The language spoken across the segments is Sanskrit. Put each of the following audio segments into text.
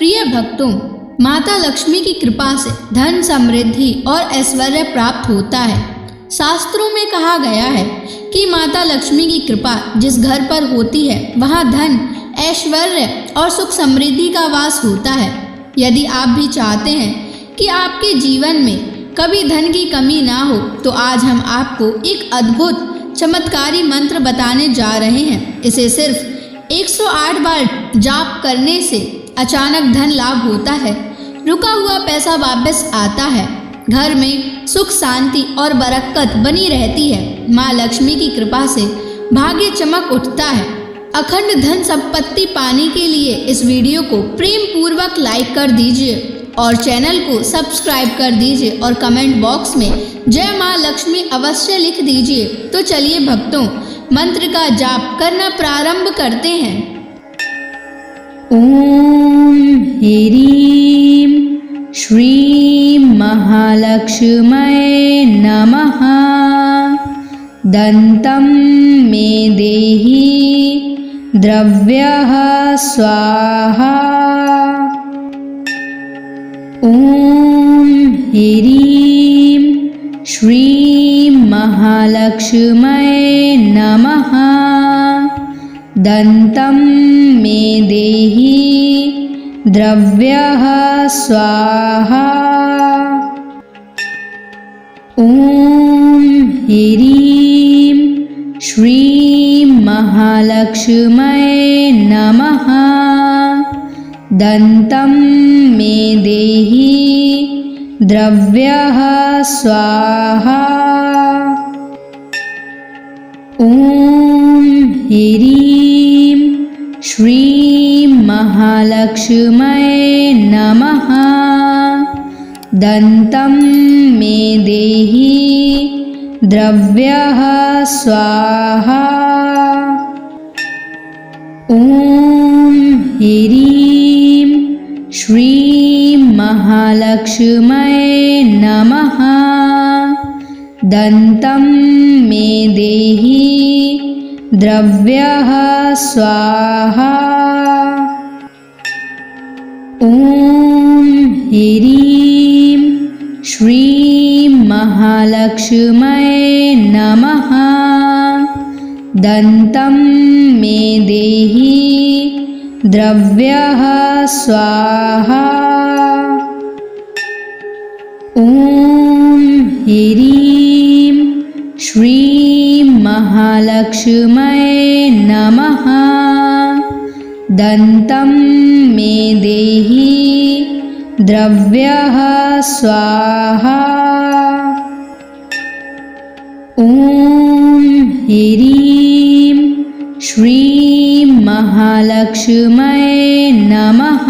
प्रिय भक्तों, माता लक्ष्मी की कृपा से धन, समृद्धि और ऐश्वर्य प्राप्त होता है। शास्त्रों में कहा गया है कि माता लक्ष्मी की कृपा जिस घर पर होती है वहाँ धन, ऐश्वर्य और सुख समृद्धि का वास होता है। यदि आप भी चाहते हैं कि आपके जीवन में कभी धन की कमी ना हो तो आज हम आपको एक अद्भुत चमत्कारी मंत्र बताने जा रहे हैं। इसे सिर्फ 108 बार जाप करने से अचानक धन लाभ होता है, रुका हुआ पैसा वापस आता है, घर में सुख, शांति और बरकत बनी रहती है। माँ लक्ष्मी की कृपा से भाग्य चमक उठता है। अखंड धन संपत्ति पाने के लिए इस वीडियो को प्रेम पूर्वक लाइक कर दीजिए और चैनल को सब्सक्राइब कर दीजिए और कमेंट बॉक्स में जय माँ लक्ष्मी अवश्य लिख दीजिए। तो चलिए भक्तों, मंत्र का जाप करना प्रारंभ करते हैं। ओम ह्रीं श्रीं महालक्ष्म्यै नमः। दन्तं मे देहि द्रव्यः स्वाहा। ओम ह्रीं श्रीं महालक्ष्म्यै नमः। दन्तं मे देहि द्रव्यः स्वाहा। ओम ह्रीं श्रीं महालक्ष्म्यै नमः। दन्तं मे देहि द्रव्यः स्वाहा। ओम ह्रीं श्रीं महालक्ष्म्यै नमः। दन्तं मे देहि द्रव्यः स्वाहा। ओम ह्रीं श्रीं महालक्ष्म्यै नमः। दन्तं मे देहि द्रव्यः स्वाहा। ओम ह्रीं श्रीं महालक्ष्म्यै नमः। दन्तं मे देहि द्रव्यः स्वाहा। ओम ह्रीं श्रीं महालक्ष्म्यै नमः। दन्तं मे देहि द्रव्यः स्वाहा। ओम ह्रीं श्रीं महालक्ष्म्यै नमः।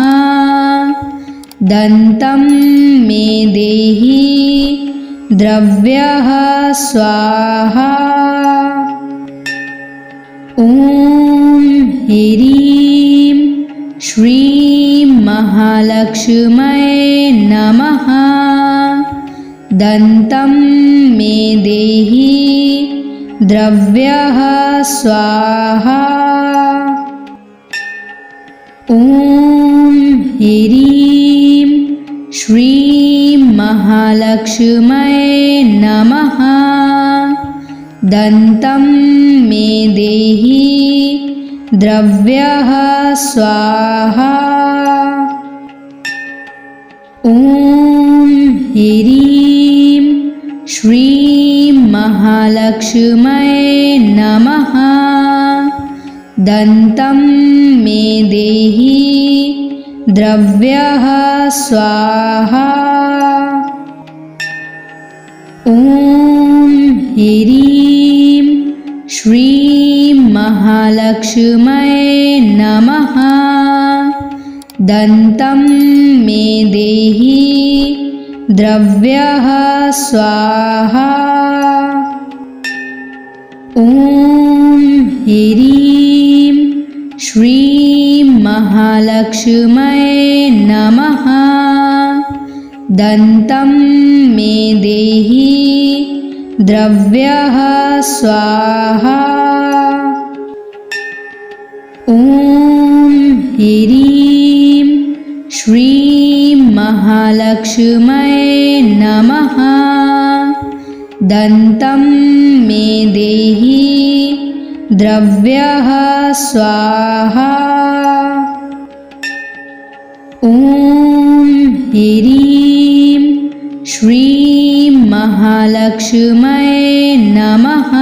दन्तं मे देहि द्रव्यः स्वाहा। ओम ह्रीं श्रीं महालक्ष्म्यै नमः। दन्तं मे देहि द्रव्यः स्वाहा। ओम ह्रीं श्रीं महालक्ष्म्यै नमः। दन्तं मे देहि द्रव्यः स्वाहा। ओम ह्रीं श्रीं महालक्ष्म्यै नमः। दन्तं मे देहि द्रव्यः स्वाहा। ओम ह्रीं श्रीं महालक्ष्म्यै नमः। दन्तं मे देहि द्रव्यः स्वाहा। ओम ह्रीं श्रीं महालक्ष्म्यै नमः। दन्तं मे देहि द्रव्यः स्वाहा। ओम ह्रीं महालक्ष्म्यै नमः। दन्तं मे देहि द्रव्यः स्वाहा। ॐ ह्रीं श्रीं महालक्ष्म्यै नमः।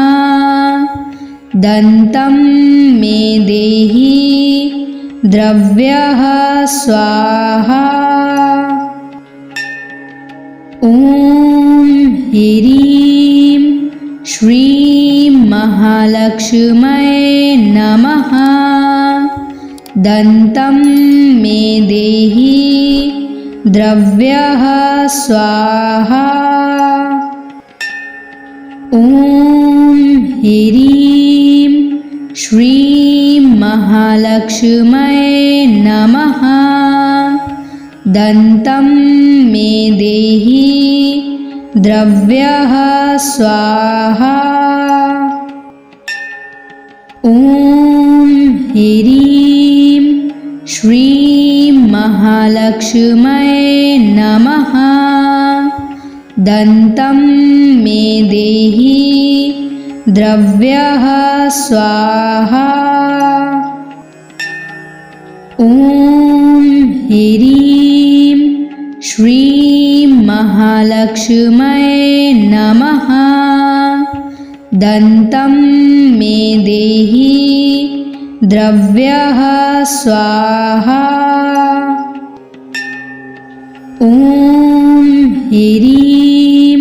दन्तं मे देहि द्रव्यः स्वाहा। ॐ ह्रीं श्रीं महालक्ष्म्यै नमः। दन्तं मे देहि द्रव्यः स्वाहा। ॐ ह्रीं श्रीं महालक्ष्म्यै नमः। दन्तं मे देहि द्रव्यः स्वाहा। ॐ ह्रीं श्रीं महालक्ष्म्यै नमः। दन्तं मे देहि द्रव्यः स्वाहा। ॐ ह्रीं श्रीं महालक्ष्म्यै नमः। दन्तं मे देहि द्रव्यः स्वाहा। ॐ ह्रीं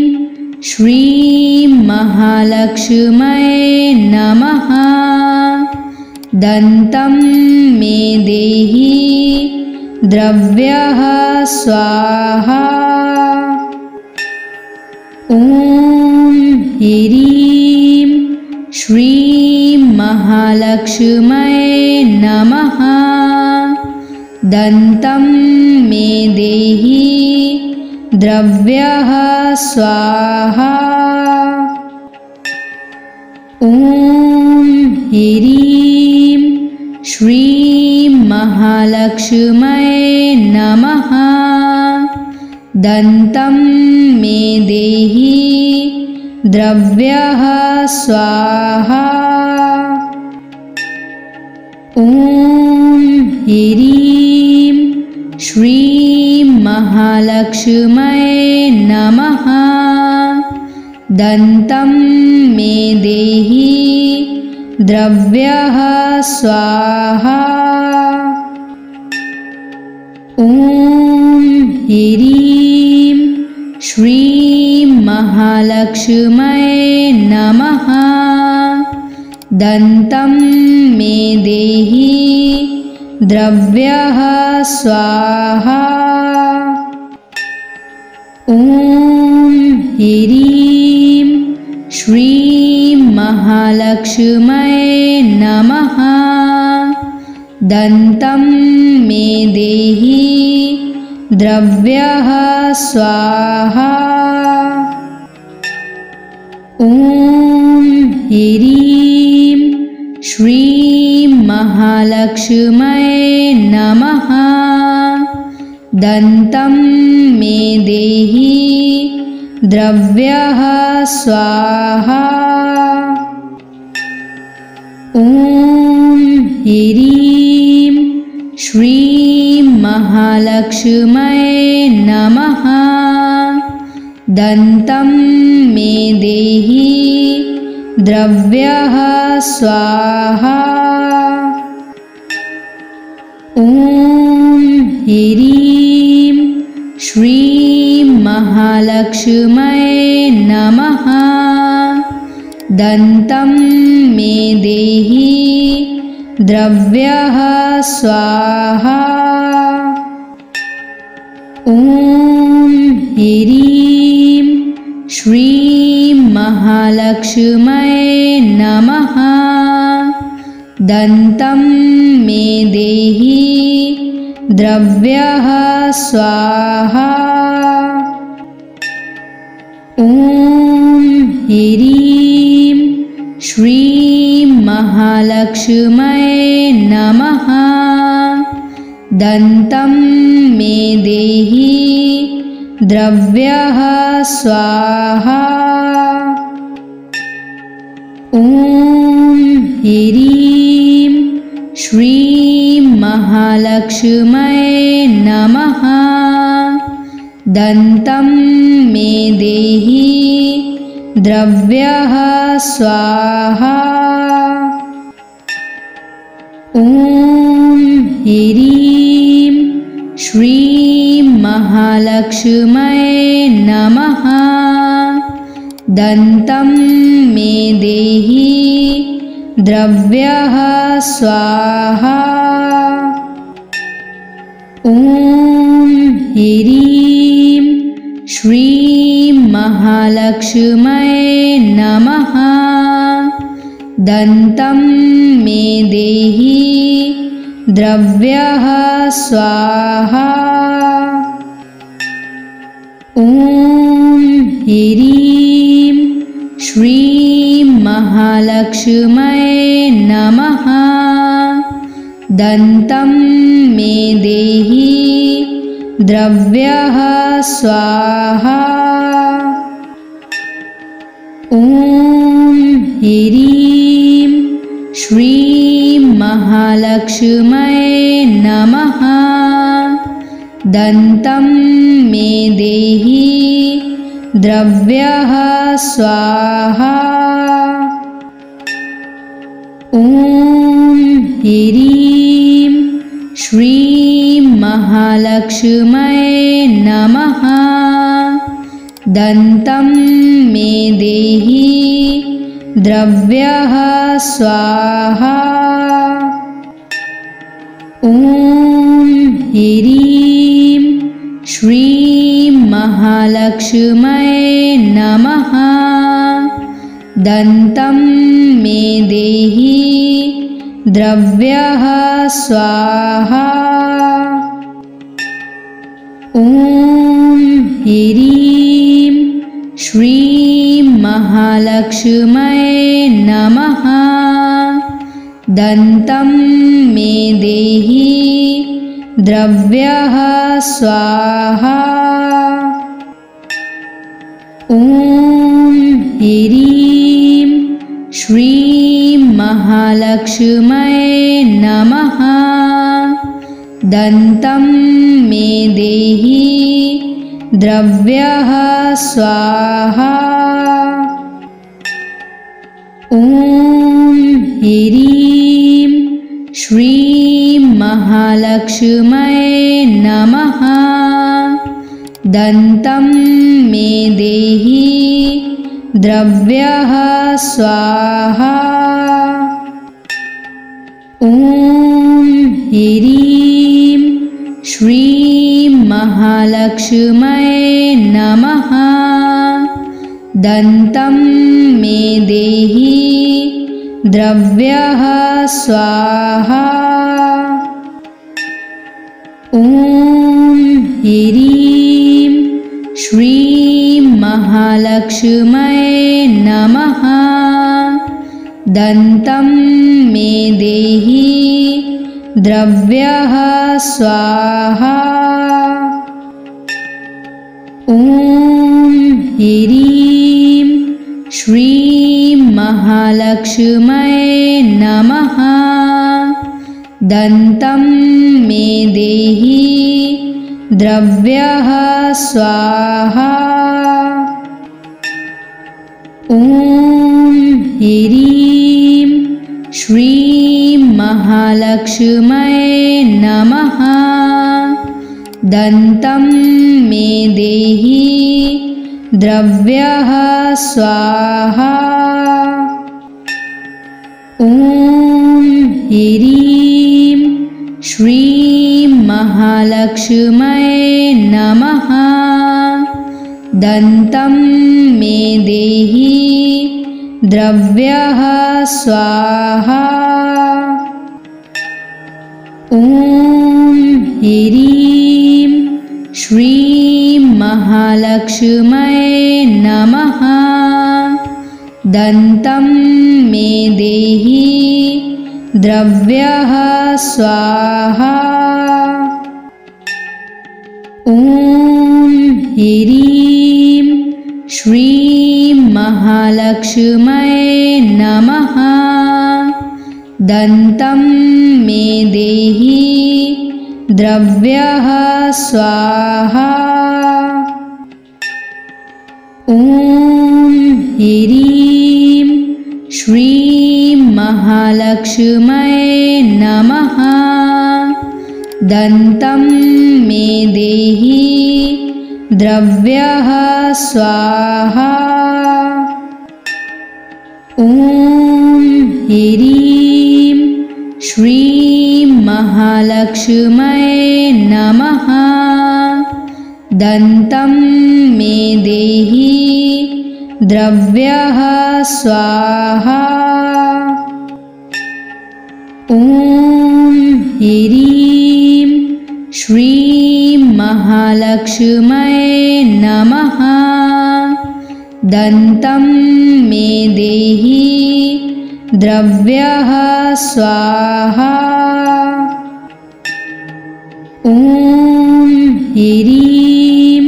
श्रीं महालक्ष्म्यै नमः। दन्तं मे देहि द्रव्यः स्वाहा। ॐ ह्रीं श्रीं महालक्ष्म्यै नमः। दन्तं मे देहि द्रव्यः स्वाहा। ॐ ह्रीं श्रीं महालक्ष्म्यै नमः। दन्तं मे देहि द्रव्यः स्वाहा। ॐ ह्रीं श्रीं महालक्ष्म्यै नमः। दन्तं मे देहि द्रव्यः स्वाहा। ॐ ह्रीं श्रीं महालक्ष्म्यै नमः। दन्तं मे देहि द्रव्यः स्वाहा। ॐ ह्रीं श्रीं महालक्ष्म्यै नमः। दन्तं मे देहि द्रव्यः स्वाहा। ॐ ह्रीं श्रीं महालक्ष्म्यै नमः। दन्तं मे देहि द्रव्यः स्वाहा। ॐ ह्रीं श्रीं महालक्ष्म्यै नमः। दन्तं मे देहि द्रव्यः स्वाहा। ॐ ह्रीं श्रीं महालक्ष्म्यै नमः। दन्तं मे देहि द्रव्यः स्वाहा। ॐ ह्रीं श्रीं महालक्ष्म्यै नमः। दन्तं मे देहि द्रव्यः स्वाहा। ॐ ह्रीं श्रीं महालक्ष्म्यै नमः। दन्तं मे देहि द्रव्यः स्वाहा। ॐ ह्रीं श्रीं महालक्ष्म्यै नमः। दन्तं मे देहि द्रव्यः स्वाहा। ॐ ह्रीं श्रीं महालक्ष्म्यै नमः। दन्तं मे देहि द्रव्यः स्वाहा। ॐ ह्रीं श्रीं महालक्ष्म्यै नमः। दन्तं मे देहि द्रव्यः स्वाहा। ॐ ह्रीं श्रीं महालक्ष्म्यै नमः। दन्तं मे देहि द्रव्यः स्वाहा। ॐ ह्रीं श्रीं महालक्ष्म्यै नमः। दन्तं मे देहि द्रव्यः स्वाहा। ॐ ह्रीं श्रीं महालक्ष्म्यै नमः। दन्तं मे देहि द्रव्यः स्वाहा। ॐ ह्रीं श्रीं महालक्ष्म्यै नमः। दन्तं मे देहि द्रव्यः स्वाहा। ॐ ह्रीं श्रीं महालक्ष्म्यै नमः। दन्तं मे देहि द्रव्यः स्वाहा। ॐ ह्रीं श्रीं महालक्ष्म्यै नमः। दन्तं मे देहि द्रव्यः स्वाहा। ॐ ह्रीं श्रीं महालक्ष्म्यै नमः। दन्तं मे देहि द्रव्यः स्वाहा। ॐ ह्रीं श्रीं महालक्ष्म्यै नमः। दन्तं मे देहि द्रव्यः स्वाहा। ॐ ह्रीं श्रीं महालक्ष्म्यै नमः। दन्तं मे देहि द्रव्यः स्वाहा। ॐ ह्रीं श्रीं महालक्ष्म्यै नमः। दन्तं मे देहि द्रव्यः स्वाहा। ॐ ह्रीं श्रीं महालक्ष्म्यै नमः। दन्तं मे देहि द्रव्यः स्वाहा। ॐ ह्रीं श्रीं महालक्ष्म्यै नमः। दन्तं मे देहि द्रव्यः स्वाहा। ॐ ह्रीं श्रीं महालक्ष्म्यै नमः। दन्तं मे देहि द्रव्यः स्वाहा। ॐ ह्रीं श्रीं महालक्ष्म्यै नमः। दन्तं मे देहि द्रव्यः स्वाहा। ॐ ह्रीं श्रीं महालक्ष्म्यै नमः। दन्तं मे देहि द्रव्यः स्वाहा। ॐ ह्रीं श्रीं महालक्ष्म्यै नमः। दन्तं मे देहि द्रव्यः स्वाहा। ॐ ह्रीं श्रीं महालक्ष्म्यै नमः। दन्तं मे देहि द्रव्यः स्वाहा। ॐ ह्रीं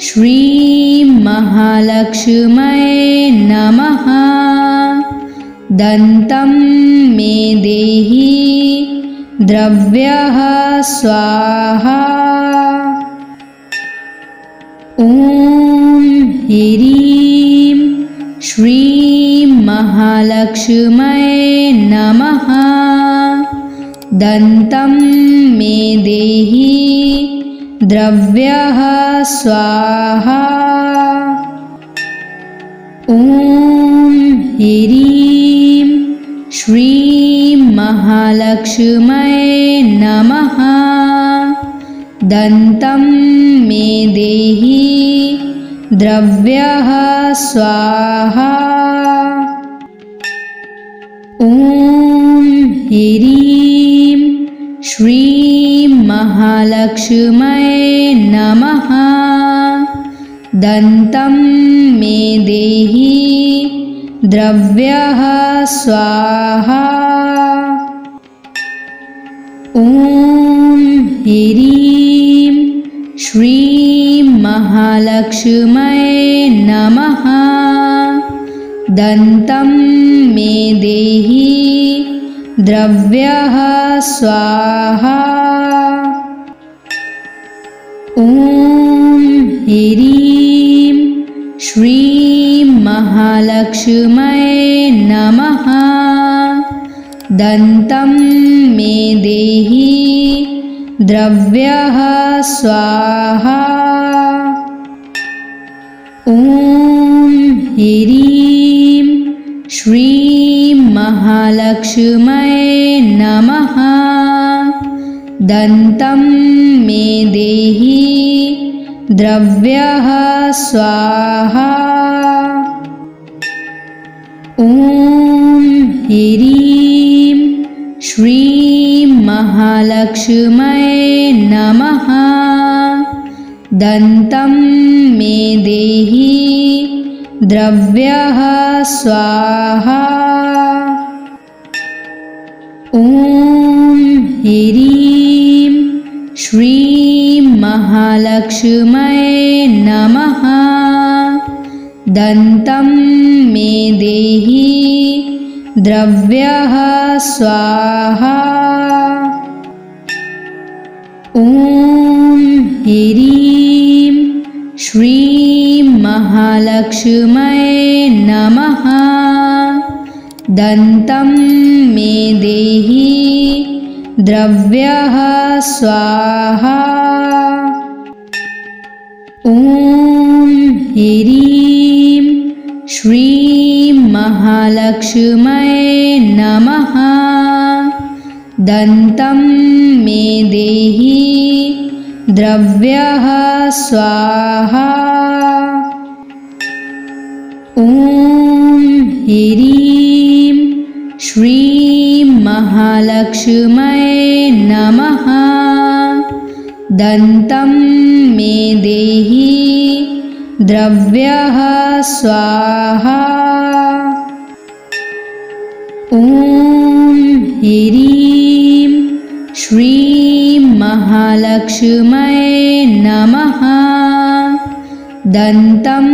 श्रीं महालक्ष्म्यै नमः। दन्तं मे देहि द्रव्यः स्वाहा। ॐ ह्रीं श्रीं महालक्ष्म्यै नमः। दन्तं मे देहि द्रव्यः स्वाहा। ॐ ह्रीं श्रीं महालक्ष्म्यै नमः। दन्तं मे देहि द्रव्यः स्वाहा। ॐ ह्रीं श्रीं महालक्ष्म्यै नमः। दन्तं मे देहि द्रव्यः स्वाहा। ॐ ह्रीं श्रीं महालक्ष्म्यै नमः। दन्तं मे देहि द्रव्यः स्वाहा। ॐ ह्रीं श्रीं महालक्ष्म्यै नमः। दन्तं मे देहि द्रव्यः स्वाहा। ॐ ह्रीं श्रीं महालक्ष्म्यै नमः। दन्तं मे देहि द्रव्यः स्वाहा। ॐ ह्रीं श्रीं महालक्ष्म्यै नमः। दन्तं मे देहि द्रव्यः स्वाहा। ॐ ह्रीं श्रीं महालक्ष्म्यै नमः। दन्तं मे देहि द्रव्यः स्वाहा। ॐ ह्रीं श्रीं महालक्ष्म्यै नमः। दन्तं मे देहि द्रव्यः स्वाहा। ॐ ह्रीं श्रीं महालक्ष्म्यै नमः। दन्तं मे देहि द्रव्यः स्वाहा। ॐ ह्रीं श्रीं महालक्ष्म्यै नमः। दन्तं मे देहि द्रव्यः स्वाहा। ॐ ह्रीं श्रीं महालक्ष्म्यै नमः। दन्तं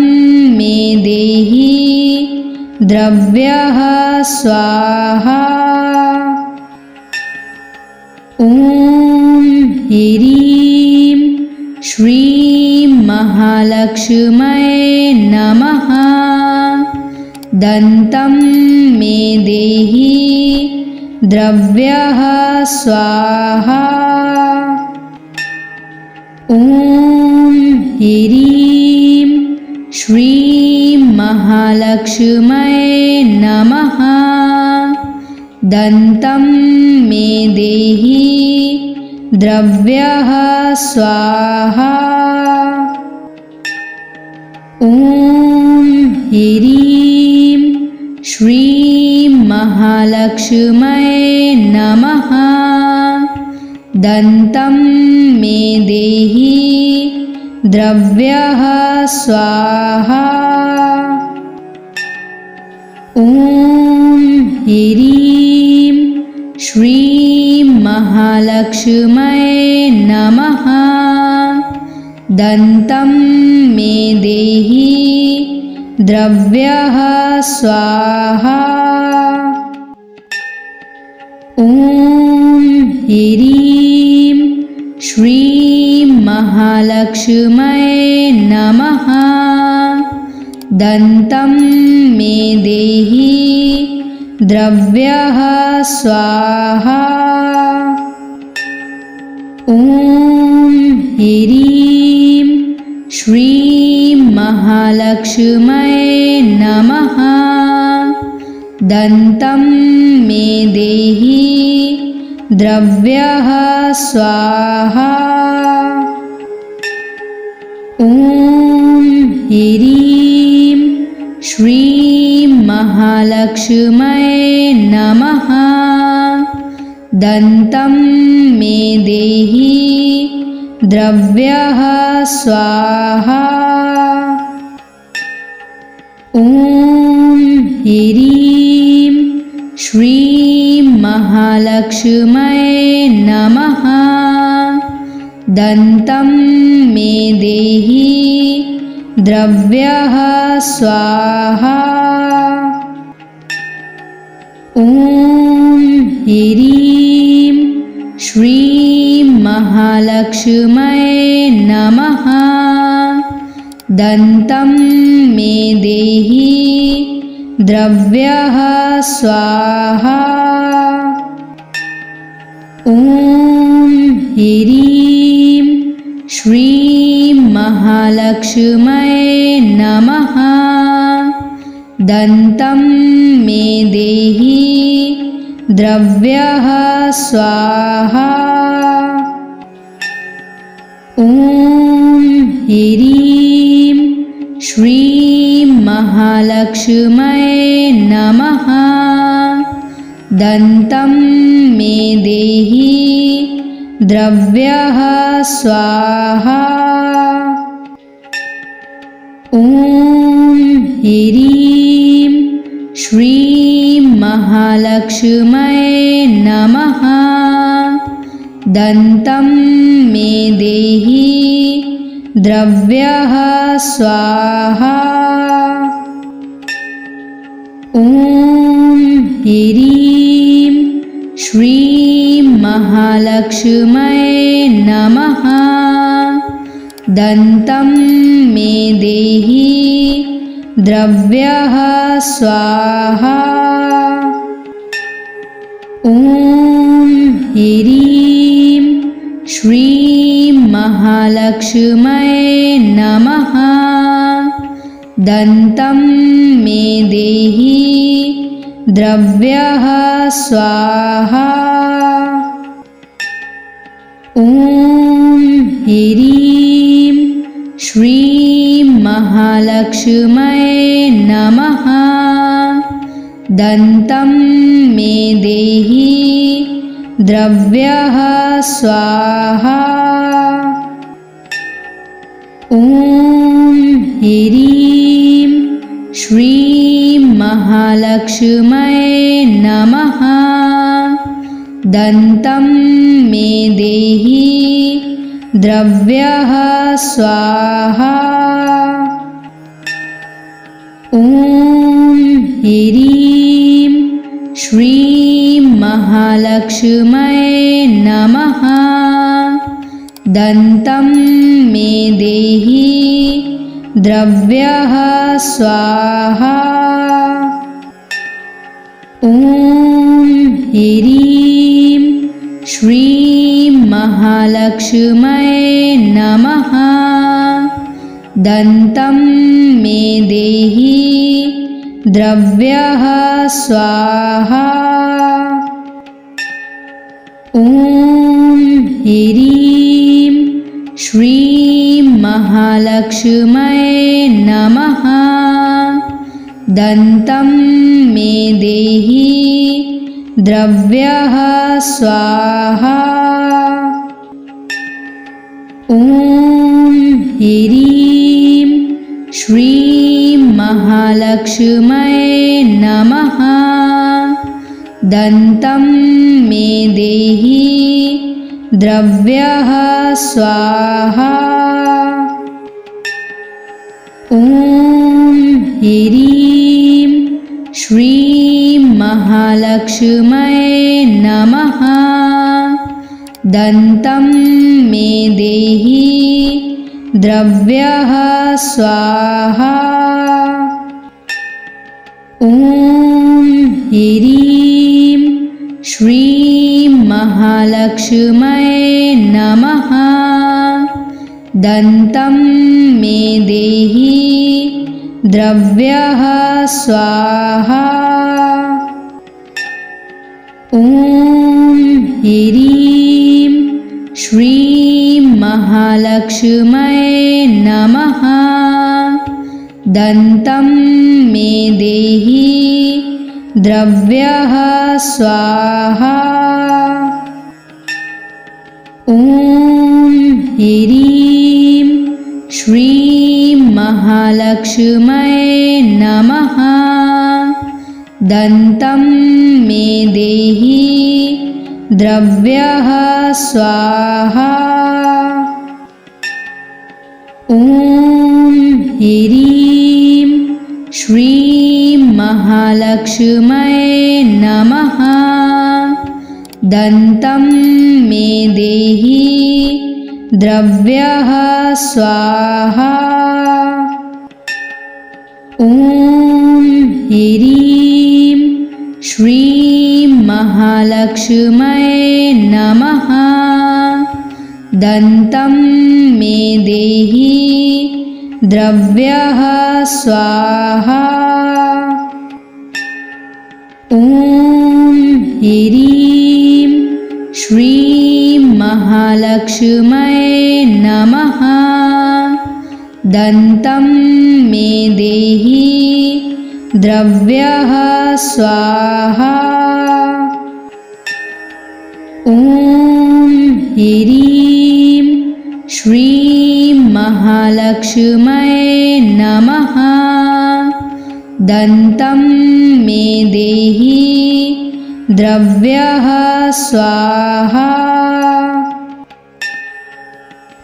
मे देहि द्रव्यः स्वाहा। ॐ ह्रीं श्रीं महालक्ष्म्यै नमः। दन्तं मे देहि द्रव्यः स्वाहा। ॐ ह्रीं श्रीं महालक्ष्म्यै नमः। दन्तं मे देहि द्रव्यः स्वाहा। ॐ ह्रीं श्रीं महालक्ष्म्यै नमः। दन्तं मे देहि द्रव्यः स्वाहा। ॐ ह्रीं श्रीं महालक्ष्म्यै नमः। दन्तं मे देहि द्रव्यः स्वाहा। ॐ ह्रीं श्रीं महालक्ष्म्यै नमः। दन्तं मे देहि द्रव्यः स्वाहा। ॐ ह्रीं श्रीं महालक्ष्म्यै नमः। दन्तं मे देहि द्रव्यः स्वाहा। ॐ ह्रीं श्रीं महालक्ष्म्यै नमः। दन्तं मे देहि द्रव्यः स्वाहा। ॐ ह्रीं श्रीं महालक्ष्म्यै नमः। दन्तं मे देहि द्रव्यः स्वाहा। ॐ ह्रीं श्रीं महालक्ष्म्यै नमः। दन्तं मे देहि द्रव्यः स्वाहा। ॐ ह्रीं श्रीं महालक्ष्म्यै नमः। दन्तं मे देहि द्रव्यः स्वाहा। ॐ ह्रीं श्रीं महालक्ष्म्यै नमः। दन्तं मे देहि द्रव्यः स्वाहा। ॐ ह्रीं श्रीं महालक्ष्म्यै नमः। दन्तं मे देहि द्रव्यः स्वाहा। ॐ ह्रीं श्रीं महालक्ष्म्यै नमः। दन्तं मे देहि द्रव्यः स्वाहा। ॐ ह्रीं श्रीं महालक्ष्म्यै नमः। दन्तं मे देहि द्रव्यः स्वाहा। ॐ ह्रीं श्रीं महालक्ष्म्यै नमः। दन्तं मे देहि द्रव्यः स्वाहा। ॐ ह्रीं श्रीं महालक्ष्म्यै नमः। दन्तं मे देहि द्रव्यः स्वाहा। ॐ ह्रीं श्रीं महालक्ष्म्यै नमः। दन्तं मे देहि द्रव्यः स्वाहा। ॐ ह्रीं श्रीं महालक्ष्म्यै नमः। दन्तं मे देहि द्रव्यः स्वाहा। ॐ ह्रीं श्रीं महालक्ष्म्यै नमः। दन्तं मे देहि द्रव्यः स्वाहा। ॐ ह्रीं श्रीं महालक्ष्म्यै नमः। दन्तं मे देहि द्रव्यः स्वाहा। ॐ ह्रीं श्रीं महालक्ष्म्यै नमः। दन्तं मे देहि द्रव्यः स्वाहा। ॐ ह्रीं श्रीं महालक्ष्म्यै नमः। दन्तं मे देहि द्रव्यः स्वाहा। ॐ ह्रीं श्रीं महालक्ष्म्यै नमः। दन्तं मे देहि द्रव्यः स्वाहा। ॐ ह्रीं श्रीं महालक्ष्म्यै नमः। दन्तं मे देहि द्रव्यः स्वाहा। ॐ ह्रीं श्रीं महालक्ष्म्यै नमः। दन्तं मे देहि द्रव्यः स्वाहा। ॐ ह्रीं श्रीं महालक्ष्म्यै नमः। दन्तं मे देहि द्रव्यः स्वाहा। ॐ ह्रीं श्रीं महालक्ष्म्यै नमः। दन्तं मे देहि द्रव्यः स्वाहा। ॐ ह्रीं श्रीं महालक्ष्म्यै नमः। दन्तं मे देहि द्रव्यः स्वाहा।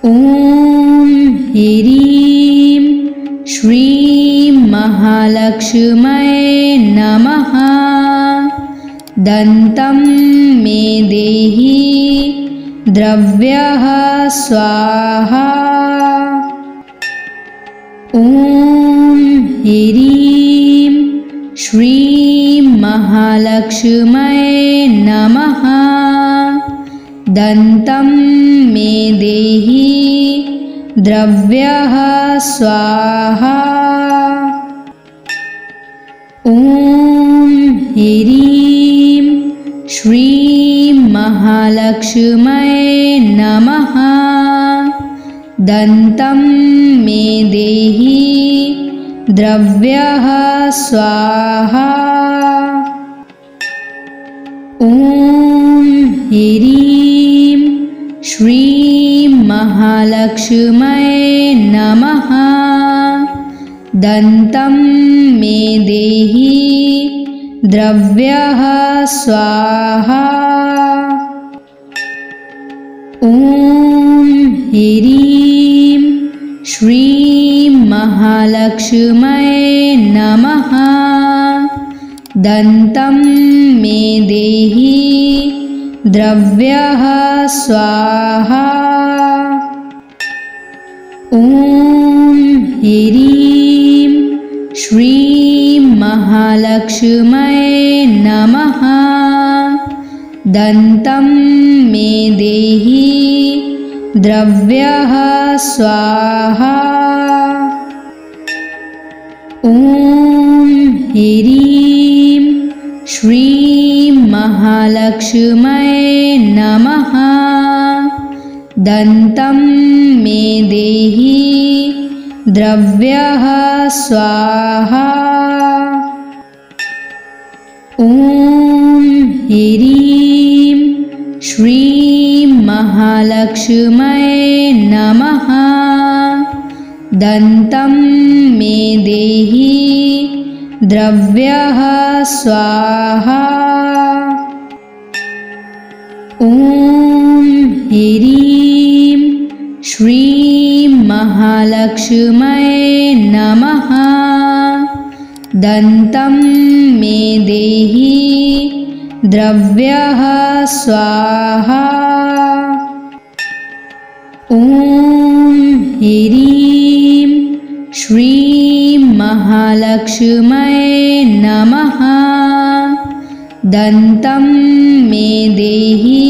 ॐ ह्रीं श्रीं महालक्ष्म्यै नमः। दन्तं मे देहि द्रव्यः स्वाहा। ॐ ह्रीं श्रीं महालक्ष्म्यै नमः। दन्तं मे देहि द्रव्यः स्वाहा। ॐ ह्रीं श्रीं महालक्ष्म्यै नमः। दन्तं मे देहि द्रव्यः स्वाहा। ॐ ह्रीं श्रीं महालक्ष्म्यै नमः। दन्तं मे देहि द्रव्यः स्वाहा। ॐ ह्रीं श्रीं महालक्ष्म्यै महालक्ष्म्यै नमः। दन्तं मे देहि द्रव्यः स्वाहा। ॐ ह्रीं श्रीं महालक्ष्म्यै नमः। दन्तं मे देहि द्रव्यः स्वाहा। ॐ ह्रीं श्रीं महालक्ष्म्यै नमः। दन्तं मे देहि द्रव्यः स्वाहा। ॐ ह्रीं श्रीं महालक्ष्म्यै नमः। दन्तं मे देहि द्रव्यः स्वाहा। ॐ ह्रीं श्रीं महालक्ष्म्यै नमः। दन्तं मे देहि द्रव्यः स्वाहा। ॐ ह्रीं श्रीं महालक्ष्म्यै नमः। दन्तं मे देहि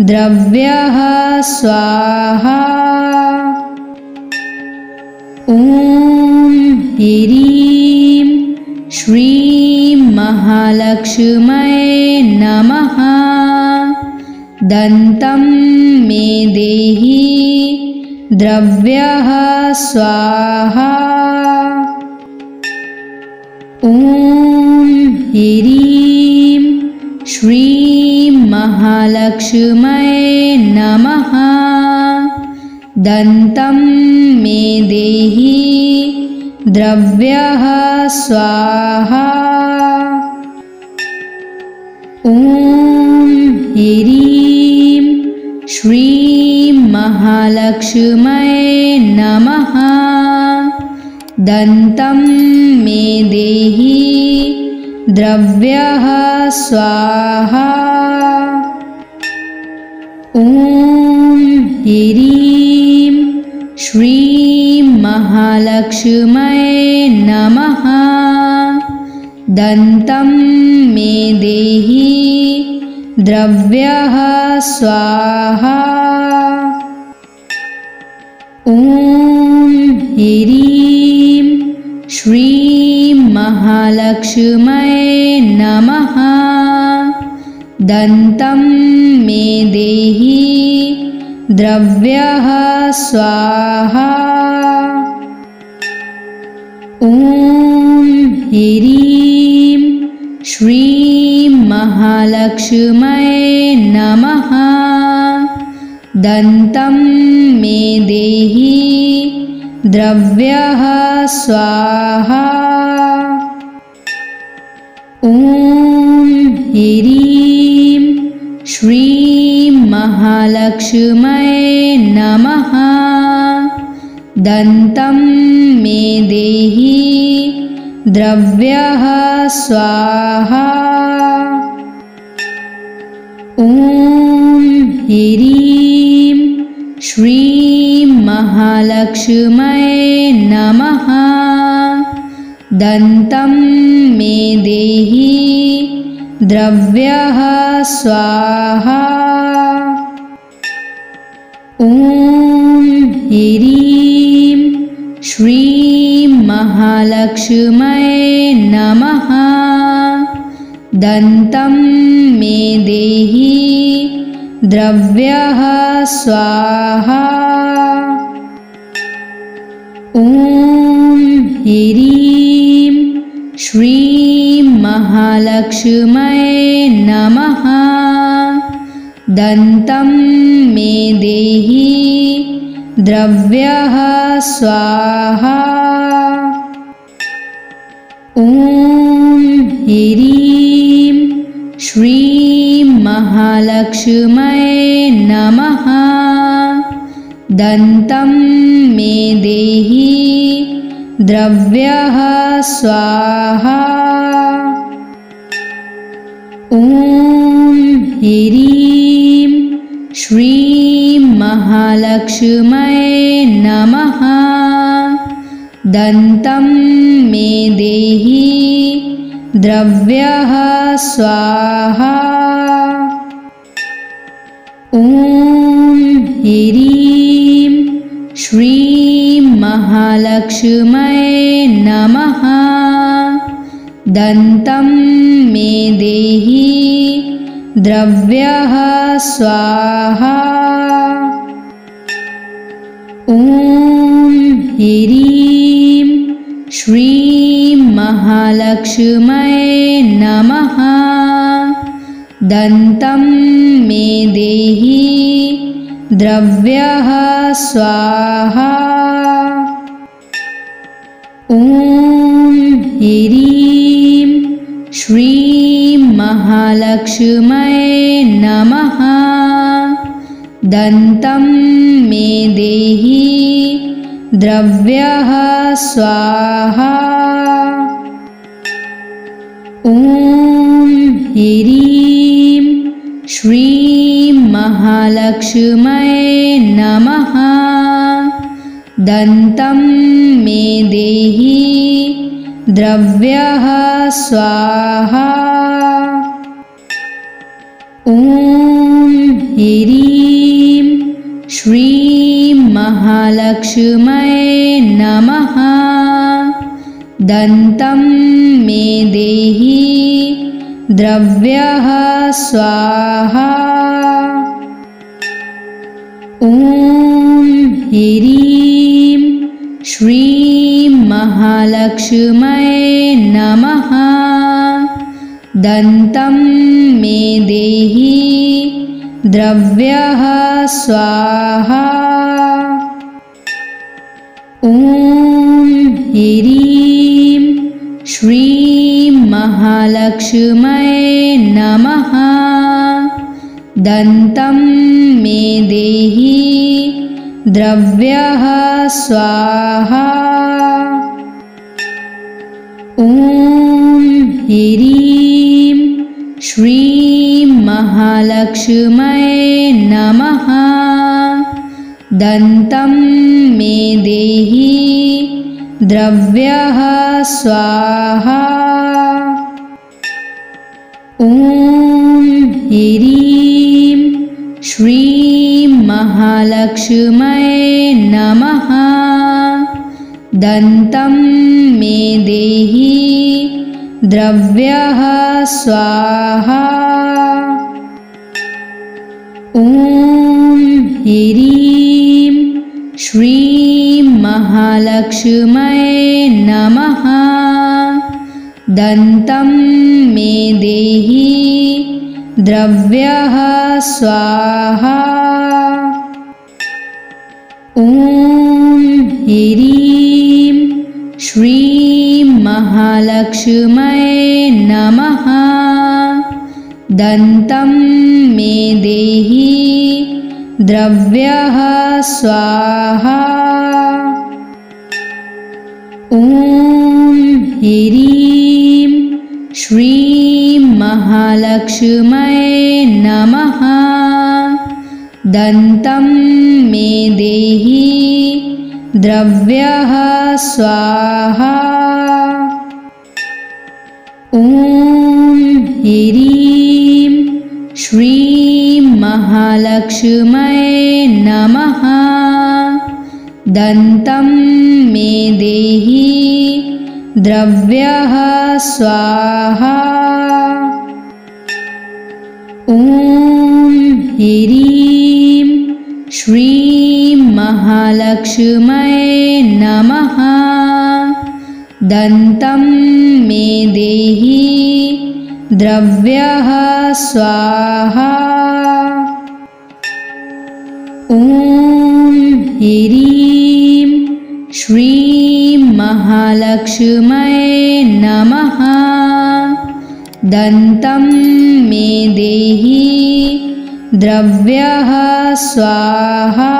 द्रव्यः स्वाहा। ॐ ह्रीं श्रीं महालक्ष्म्यै नमः। दन्तं मे देहि द्रव्यः स्वाहा। ॐ ह्रीं श्रीं महालक्ष्म्यै नमः। दन्तं मे देहि द्रव्यः स्वाहा। ॐ ह्रीं श्रीं महालक्ष्म्यै नमः। दन्तं मे देहि द्रव्यः स्वाहा। ॐ ह्रीं श्रीं महालक्ष्म्यै नमः। दन्तं मे देहि द्रव्यः स्वाहा। ॐ ह्रीं श्रीं महालक्ष्म्यै नमः। दन्तं मे देहि द्रव्यः स्वाहा। ॐ ह्रीं श्रीं महालक्ष्म्यै नमः। दन्तं मे देहि द्रव्यः स्वाहा। ॐ ह्रीं श्रीं महालक्ष्म्यै नमः। दन्तं मे देहि द्रव्यः स्वाहा। ॐ ह्रीं श्रीं महालक्ष्म्यै नमः। दन्तं मे देहि द्रव्यः स्वाहा। ॐ ह्रीं श्रीं महालक्ष्म्यै नमः। दन्तं मे देहि द्रव्यः स्वाहा। ॐ ह्रीं श्रीं महालक्ष्म्यै नमः। दन्तं मे देहि द्रव्यः स्वाहा। ॐ ह्रीं श्रीं महालक्ष्म्यै नमः। दन्तं मे देहि द्रव्यः स्वाहा। ॐ ह्रीं श्रीं महालक्ष्म्यै नमः। दन्तं मे देहि द्रव्यः स्वाहा। ॐ ह्रीं श्रीं महालक्ष्म्यै नमः। दन्तं मे देहि द्रव्यः स्वाहा। ॐ ह्रीं श्रीं महालक्ष्म्यै नमः। दन्तं मे देहि द्रव्यः स्वाहा। ॐ ह्रीं श्रीं महालक्ष्म्यै नमः। दन्तं मे देहि द्रव्यः स्वाहा। ॐ ह्रीं श्रीं महालक्ष्म्यै नमः। दन्तं मे देहि द्रव्यः स्वाहा। ॐ ह्रीं श्रीं महालक्ष्म्यै नमः। दन्तं मे देहि द्रव्यः स्वाहा। ॐ ह्रीं श्रीं महालक्ष्म्यै नमः। दन्तं मे देहि द्रव्यः स्वाहा। ॐ ह्रीं श्रीं महालक्ष्म्यै नमः। दन्तं मे देहि द्रव्यः स्वाहा। ॐ ह्रीं श्रीं महालक्ष्म्यै नमः। दन्तं मे देहि द्रव्यः स्वाहा। ॐ ह्रीं श्रीं महालक्ष्म्यै नमः। दन्तं मे देहि द्रव्यः स्वाहा। ॐ ह्रीं श्रीं महालक्ष्म्यै नमः। दन्तं मे देहि द्रव्यः स्वाहा। ॐ ह्रीं श्रीं महालक्ष्म्यै नमः। दन्तं मे देहि द्रव्यः स्वाहा। ॐ ह्रीं श्रीं महालक्ष्म्यै नमः। दन्तं मे देहि द्रव्यः स्वाहा। ॐ ह्रीं श्रीं महालक्ष्म्यै नमः। दन्तं मे देहि द्रव्यः स्वाहा। ॐ ह्रीं श्रीं महालक्ष्म्यै नमः। दन्तं मे देहि द्रव्यः स्वाहा। ॐ ह्रीं श्रीं महालक्ष्म्यै नमः। दन्तं मे देहि द्रव्यः स्वाहा।